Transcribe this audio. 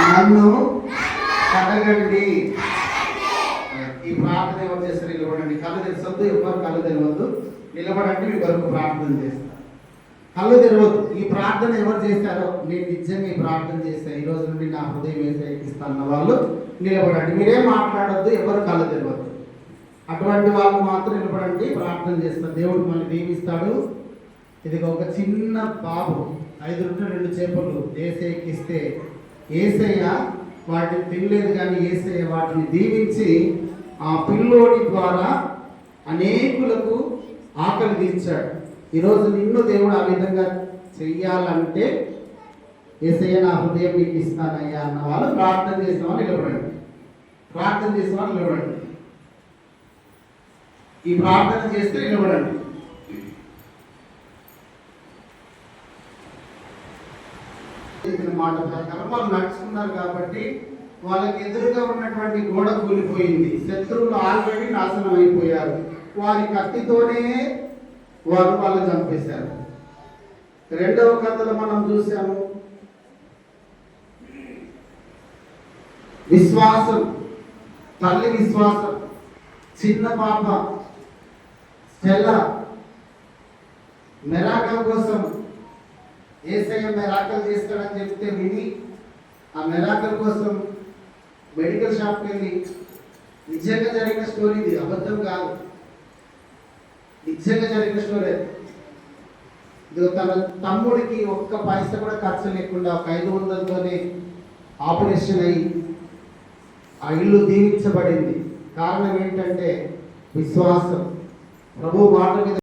నన్ను కడగండి. ఈ ప్రార్థన ఎవరు చేస్తారు? నిలబడండి. కళ్ళు తెరవద్దు, ఎవరు కళ్ళు తెరవద్దు, నిలబడండి. మీ కొరకు ప్రార్థన చేస్తారు. కళ్ళు తెరవద్దు. ఈ ప్రార్థన ఎవరు చేస్తారో, నేను నిజంగా ఈ ప్రార్థన చేస్తాను, ఈ రోజు నుండి నా హృదయం వేసేకిస్తాన్న వాళ్ళు నిలబడండి. మీరేం మాట్లాడొద్దు, ఎవరు కళ్ళు తెరవద్దు. అటువంటి వాళ్ళు మాత్రం నిలబడండి, ప్రార్థన చేస్తారు. దేవుడు మళ్ళీ దీవిస్తాడు. ఇది ఒక చిన్న బాబు 5 రొట్టెలు 2 చేపలు ఏసయ్యకి ఇస్తే ఏసయ్య వాటిని తినలేదు, కానీ ఏసయ్య వాటిని దీవించి ఆ పిల్లోడి ద్వారా అనేకులకు ఆకలి తీర్చాడు. ఈరోజు నిన్ను దేవుడు ఆ విధంగా చెయ్యాలంటే, ఏసయ్య నా హృదయం మీకు ఇస్తానయ్యా అన్న వాళ్ళు ప్రార్థన చేసిన వాళ్ళు నిలబడండి. ప్రార్థన చేసిన వాళ్ళు నిలబడండి. ఈ ప్రార్థన చేస్తే నిలబడండి. మాట ప్రకారం వాళ్ళు నడుచుకున్నారు కాబట్టి వాళ్ళకి ఎదురుగా ఉన్నటువంటి గోడ కూలిపోయింది. శత్రువులు ఆల్రెడీ నాశనం అయిపోయారు. వారి కత్తితోనే వాళ్ళు చంపేశారు. 2వ కథలో మనం చూసాము, విశ్వాసం, తల్లి విశ్వాసం. చిన్న పాప స్టెల్లా మెరాకల్ కోసం ఏసయ్య మెరాకల్ చేస్తాడని చెప్తే విని ఆ మెరాకల్ కోసం మెడికల్ షాప్కి వెళ్ళి, నిజంగా జరిగిన స్టోరీ ఇది, అబద్ధం కాదు, నిజంగా జరిగిన స్టోరీ. ఇది తన తమ్ముడికి ఒక్క పైసా కూడా ఖర్చు లేకుండా 500తోనే ఆపరేషన్ అయ్యి ఆ ఇల్లు దీవించబడింది. కారణం ఏంటంటే విశ్వాసం. ప్రభు మాట మీద